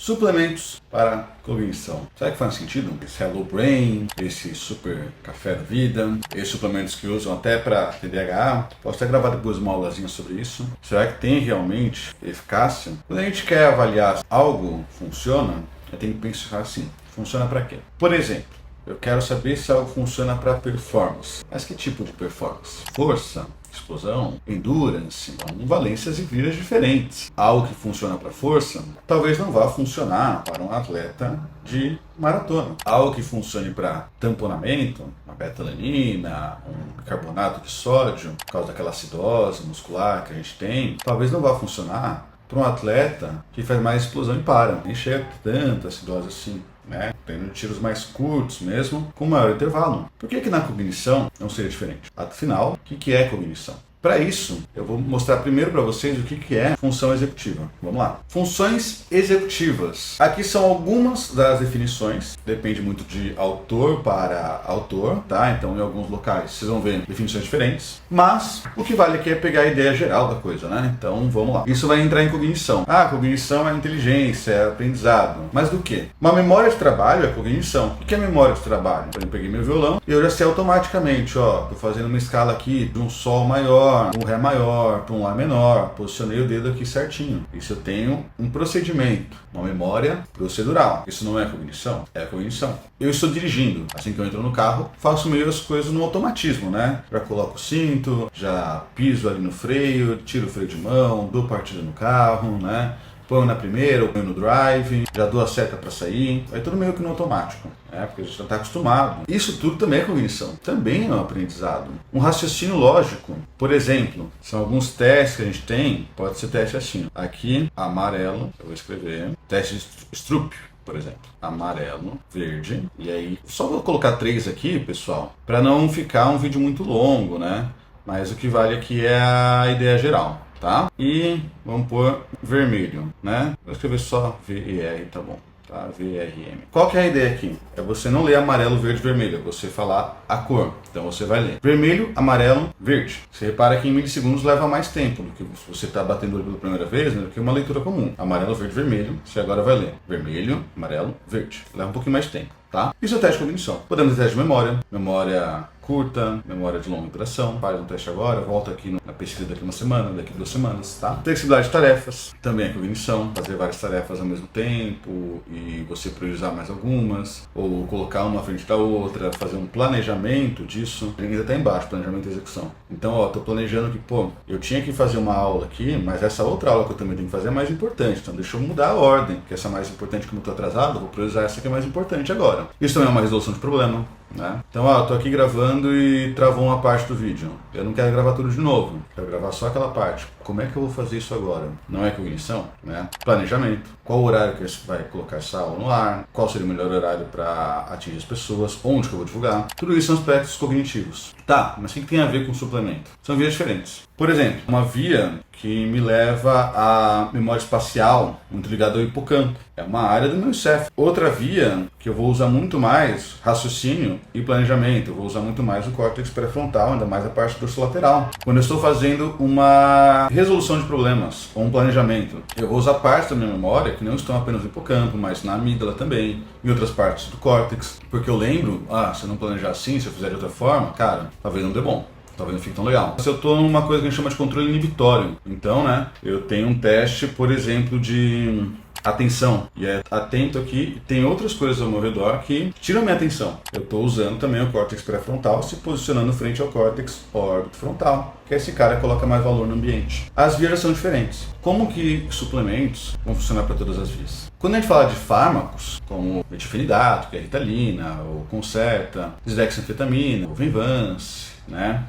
Suplementos para cognição. Será que faz sentido? Esse Hello Brain, esse Super Café da Vida, esses suplementos que usam até para TDAH. Posso até gravar depois uma aulazinha sobre isso. Será que tem realmente eficácia? Quando a gente quer avaliar se algo funciona, eu tenho que pensar assim, funciona para quê? Por exemplo, eu quero saber se algo funciona para performance. Mas que tipo de performance? Força, explosão, endurance, são valências e vias diferentes. Algo que funciona para força, talvez não vá funcionar para um atleta de maratona. Algo que funcione para tamponamento, uma betalanina, um bicarbonato de sódio, por causa daquela acidose muscular que a gente tem, talvez não vá funcionar para um atleta que faz mais explosão e para. Nem chega tanta acidose assim, né? Tendo tiros mais curtos mesmo, com maior intervalo. Por que na cognição não seria diferente? Afinal, o que é cognição? Para isso, eu vou mostrar primeiro para vocês o que é função executiva. Vamos lá. Funções executivas. Aqui são algumas das definições. Depende muito de autor para autor, tá? Então, em alguns locais, vocês vão ver definições diferentes. Mas, o que vale aqui é pegar a ideia geral da coisa, né? Então, vamos lá. Isso vai entrar em cognição. Ah, cognição é inteligência, é aprendizado. Mas do quê? Uma memória de trabalho é cognição. O que é memória de trabalho? Eu peguei meu violão e eu já sei automaticamente, ó, tô fazendo uma escala aqui de um sol maior, um ré maior, para um lá menor, posicionei o dedo aqui certinho. Isso eu tenho um procedimento, uma memória procedural. Isso não é cognição? É cognição. Eu estou dirigindo, assim que eu entro no carro, faço meio as coisas no automatismo, né? Já coloco o cinto, já piso ali no freio, tiro o freio de mão, dou partida no carro, né? Põe na primeira, ou põe no drive, já dou a seta para sair, vai tudo meio que no automático, né? Porque a gente já está acostumado. Isso tudo também é cognição, também é um aprendizado. Um raciocínio lógico, por exemplo, são alguns testes que a gente tem, pode ser teste assim, aqui, amarelo, eu vou escrever, teste de Stroop, por exemplo, amarelo, verde, e aí, só vou colocar 3 aqui, pessoal, para não ficar um vídeo muito longo, né? Mas o que vale aqui é a ideia geral. Tá? E vamos pôr vermelho, né? Vou escrever só VER, tá bom. Tá? VRM. Qual que é a ideia aqui? É você não ler amarelo, verde, vermelho. É você falar a cor. Então você vai ler vermelho, amarelo, verde. Você repara que em milissegundos leva mais tempo do que se você está batendo o olho pela primeira vez, né, do que uma leitura comum. Amarelo, verde, vermelho. Você agora vai ler vermelho, amarelo, verde. Leva um pouquinho mais de tempo. Tá? Isso é o teste de cognição. Podemos ter teste de memória, memória curta, memória de longa duração. Faz um teste agora, volta aqui na pesquisa daqui uma semana, daqui 2 semanas, tá? Flexibilidade de tarefas, também é cognição. Fazer várias tarefas ao mesmo tempo e você priorizar mais algumas, ou colocar uma à frente da outra, fazer um planejamento disso. Ainda está embaixo, planejamento e execução. Então, ó, tô planejando que, pô, eu tinha que fazer uma aula aqui, mas essa outra aula que eu também tenho que fazer é mais importante. Então, deixa eu mudar a ordem, que essa é mais importante, como eu tô atrasado, eu vou priorizar essa que é mais importante agora. Isso também é uma resolução de problema, né? Então, ó, eu tô aqui gravando e travou uma parte do vídeo. Eu não quero gravar tudo de novo, quero gravar só aquela parte. Como é que eu vou fazer isso agora? Não é cognição, né? Planejamento. Qual o horário que você vai colocar essa aula no ar? Qual seria o melhor horário para atingir as pessoas? Onde que eu vou divulgar? Tudo isso são aspectos cognitivos. Tá, mas o que tem a ver com suplemento? São vias diferentes. Por exemplo, uma via que me leva à memória espacial, muito ligada ao hipocampo. É uma área do meu encéfalo. Outra via que eu vou usar muito mais, raciocínio e planejamento. Eu vou usar muito mais o córtex pré-frontal, ainda mais a parte dorsolateral. Quando eu estou fazendo uma resolução de problemas ou um planejamento, eu vou usar partes da minha memória que não estão apenas no hipocampo, mas na amígdala também, em outras partes do córtex. Porque eu lembro, se eu não planejar assim, se eu fizer de outra forma, cara, talvez não dê bom. Talvez não fique tão legal. Se eu estou numa coisa que a gente chama de controle inibitório, então, né, eu tenho um teste, por exemplo, de atenção. E é atento aqui, tem outras coisas ao meu redor que tiram minha atenção. Eu estou usando também o córtex pré-frontal, se posicionando frente ao córtex órbito-frontal, que esse cara coloca mais valor no ambiente. As vias são diferentes. Como que suplementos vão funcionar para todas as vias? Quando a gente fala de fármacos, como metilfenidato, que é a Ritalina, ou Concerta, dexanfetamina, ou Venvance, né?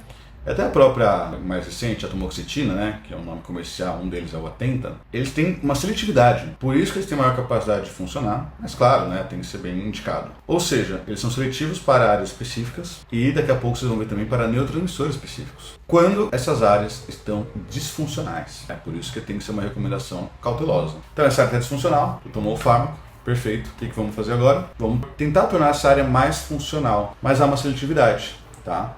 Até a própria, mais recente, a tamoxitina, né, que é um nome comercial, um deles é o Atenta, eles têm uma seletividade, por isso que eles têm maior capacidade de funcionar, mas claro, né, tem que ser bem indicado. Ou seja, eles são seletivos para áreas específicas e daqui a pouco vocês vão ver também para neurotransmissores específicos, quando essas áreas estão disfuncionais. É por isso que tem que ser uma recomendação cautelosa. Então essa área é disfuncional, tu tomou o fármaco, perfeito, o que vamos fazer agora? Vamos tentar tornar essa área mais funcional, mas há uma seletividade, tá?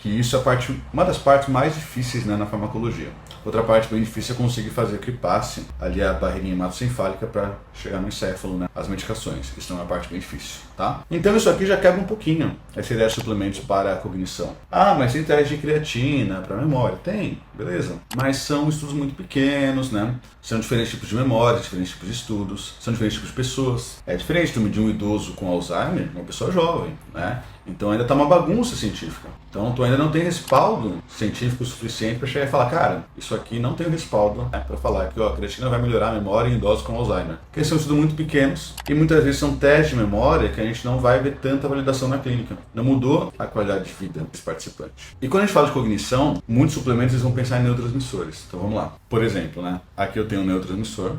Que isso é uma das partes mais difíceis, né, na farmacologia. Outra parte bem difícil é conseguir fazer que passe ali a barreirinha hematocefálica para chegar no encéfalo, né? As medicações. Isso é uma parte bem difícil, tá? Então isso aqui já quebra um pouquinho essa ideia de suplementos para a cognição. Ah, mas tem teste de creatina para memória? Tem, beleza. Mas são estudos muito pequenos, né? São diferentes tipos de memória, diferentes tipos de estudos, são diferentes tipos de pessoas. É diferente de um idoso com Alzheimer, uma pessoa jovem, né? Então ainda está uma bagunça científica. Então tu ainda não tem respaldo científico suficiente para chegar e falar, cara, isso aqui não tem respaldo, né, para falar que a creatina vai melhorar a memória em idosos com Alzheimer. Porque são estudos muito pequenos e muitas vezes são testes de memória que a gente não vai ver tanta validação na clínica. Não mudou a qualidade de vida desse participante. E quando a gente fala de cognição, muitos suplementos eles vão pensar em neurotransmissores. Então vamos lá. Por exemplo, né, aqui eu tenho um neurotransmissor,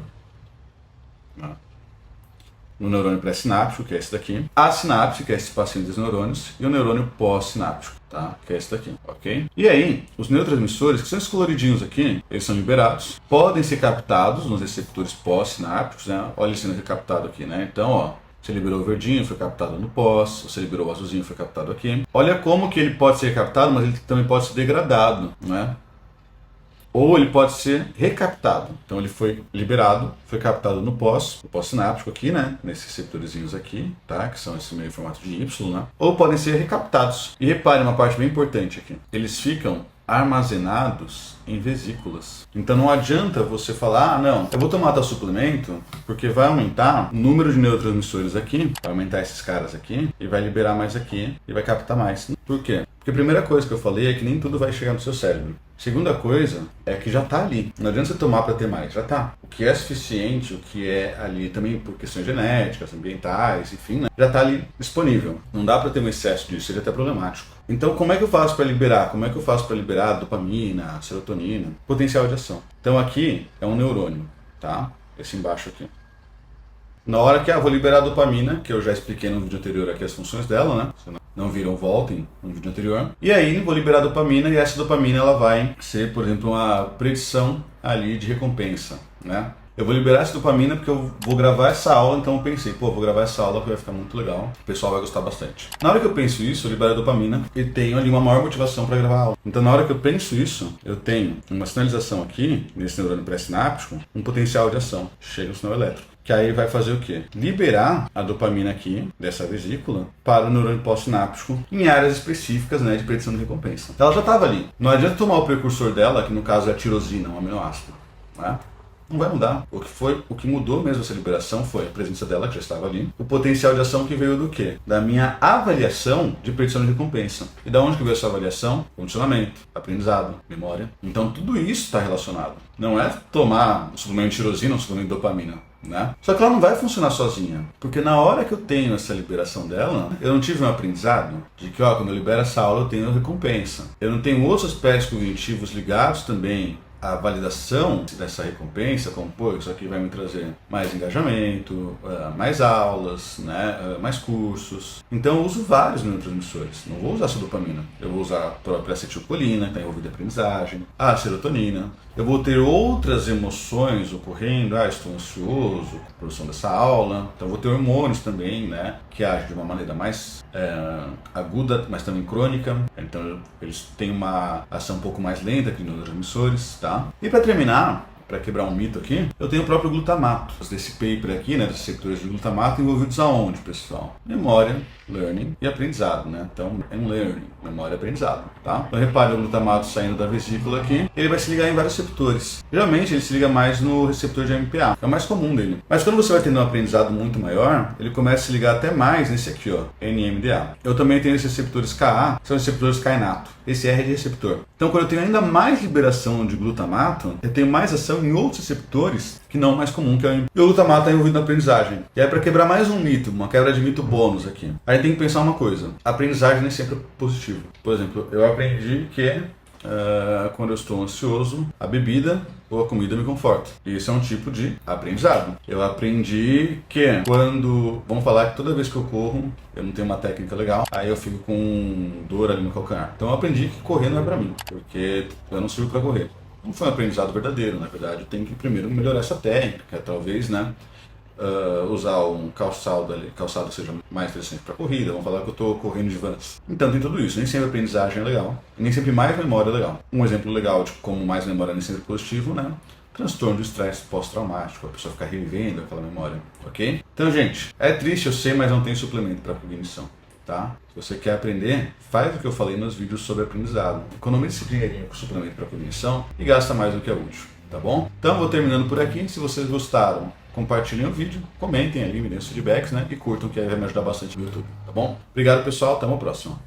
né, no neurônio pré-sináptico, que é esse daqui, a sinapse, que é esse espacinho dos neurônios, e o neurônio pós-sináptico, tá? Que é esse daqui, ok? E aí, os neurotransmissores, que são esses coloridinhos aqui, eles são liberados, podem ser captados nos receptores pós-sinápticos, né? Olha ele sendo captado aqui, né? Então, ó, você liberou o verdinho, foi captado no pós, você liberou o azulzinho, foi captado aqui. Olha como que ele pode ser captado, mas ele também pode ser degradado, né? Ou ele pode ser recaptado. Então ele foi liberado, foi captado no pós-sináptico aqui, né? Nesses receptorzinhos aqui, tá? Que são esse meio formato de Y, né? Ou podem ser recaptados. E repare uma parte bem importante aqui. Eles ficam armazenados em vesículas. Então não adianta você falar, ah, não, eu vou tomar tal suplemento porque vai aumentar o número de neurotransmissores aqui, vai aumentar esses caras aqui, e vai liberar mais aqui, e vai captar mais. Por quê? Porque a primeira coisa que eu falei é que nem tudo vai chegar no seu cérebro. Segunda coisa é que já está ali. Não adianta você tomar para ter mais, já está. O que é suficiente, o que é ali também por questões genéticas, ambientais, enfim, né? Já está ali disponível. Não dá para ter um excesso disso, seria até problemático. Então como é que eu faço para liberar? Como é que eu faço para liberar a dopamina, a serotonina? Potencial de ação. Então aqui é um neurônio, tá? Esse embaixo aqui. Na hora que vou liberar a dopamina, que eu já expliquei no vídeo anterior aqui as funções dela, né? Se não viram, voltem no vídeo anterior. E aí vou liberar a dopamina e essa dopamina ela vai ser, por exemplo, uma predição ali de recompensa, né? Eu vou liberar essa dopamina porque eu vou gravar essa aula, então eu pensei, pô, vou gravar essa aula porque vai ficar muito legal, o pessoal vai gostar bastante. Na hora que eu penso isso, eu libero a dopamina e tenho ali uma maior motivação para gravar a aula. Então na hora que eu penso isso, eu tenho uma sinalização aqui, nesse neurônio pré-sináptico, um potencial de ação, chega o sinal elétrico. Que aí vai fazer o quê? Liberar a dopamina aqui, dessa vesícula, para o neurônio pós-sináptico em áreas específicas, né, de predição de recompensa. Ela já estava ali. Não adianta tomar o precursor dela, que no caso é a tirosina, um aminoácido, né? Não vai mudar. O que mudou mesmo essa liberação foi a presença dela, que já estava ali. O potencial de ação que veio do quê? Da minha avaliação de predição de recompensa. E da onde que veio essa avaliação? Condicionamento, aprendizado, memória. Então tudo isso está relacionado. Não é tomar um suplemento de tirosina, um suplemento de dopamina, né? Só que ela não vai funcionar sozinha. Porque na hora que eu tenho essa liberação dela, eu não tive um aprendizado de que, ó, quando eu libero essa aula eu tenho recompensa. Eu não tenho outros aspectos cognitivos ligados também a validação dessa recompensa, como, pô, isso aqui vai me trazer mais engajamento, mais aulas, né, mais cursos. Então eu uso vários neurotransmissores. Não vou usar só dopamina. Eu vou usar a própria acetilcolina, que está envolvida em aprendizagem, a serotonina. Eu vou ter outras emoções ocorrendo, estou ansioso, com a produção dessa aula. Então eu vou ter hormônios também, né, que agem de uma maneira mais aguda, mas também crônica. Então eles têm uma ação um pouco mais lenta que neurotransmissores, tá? E para terminar, para quebrar um mito aqui, eu tenho o próprio glutamato. Desse paper aqui, né, desses sectores de glutamato envolvidos aonde, pessoal? Memória, learning e aprendizado, né? Então, é um learning, memória e aprendizado, tá? Então, repare o glutamato saindo da vesícula aqui, ele vai se ligar em vários receptores. Geralmente, ele se liga mais no receptor de MPA, que é o mais comum dele. Mas quando você vai tendo um aprendizado muito maior, ele começa a se ligar até mais nesse aqui, ó, NMDA. Eu também tenho esses receptores KA, que são os receptores kainato. Esse R é de receptor. Então, quando eu tenho ainda mais liberação de glutamato, eu tenho mais ação em outros receptores que não o mais comum, que é o glutamato está envolvido na aprendizagem. E aí, para quebrar mais um mito, uma quebra de mito bônus aqui, aí tem que pensar uma coisa: a aprendizagem nem sempre é positiva. Por exemplo, eu aprendi que quando eu estou ansioso, a bebida ou a comida me conforta. Isso é um tipo de aprendizado. Eu aprendi que quando, vamos falar que toda vez que eu corro, eu não tenho uma técnica legal, aí eu fico com dor ali no calcanhar. Então eu aprendi que correr não é pra mim, porque eu não sirvo pra correr. Não foi um aprendizado verdadeiro, na verdade eu tenho que primeiro melhorar essa técnica, talvez, né? usar um calçado ali, calçado que seja mais interessante para corrida, vamos falar que eu estou correndo de Vans. Então tem tudo isso, nem sempre a aprendizagem é legal, e nem sempre mais memória é legal. Um exemplo legal de como mais memória nem sempre é positivo, né? Transtorno de estresse pós-traumático, a pessoa ficar revivendo aquela memória, ok? Então, gente, é triste, eu sei, mas não tem suplemento para cognição, tá? Se você quer aprender, faz o que eu falei nos vídeos sobre aprendizado. Economize esse dinheirinho com suplemento para cognição e gasta mais do que é útil, tá bom? Então, vou terminando por aqui. Se vocês gostaram, compartilhem o vídeo, comentem ali, me deem os feedbacks, né? E curtam, que aí vai me ajudar bastante no YouTube, tá bom? Obrigado, pessoal. Até uma próxima.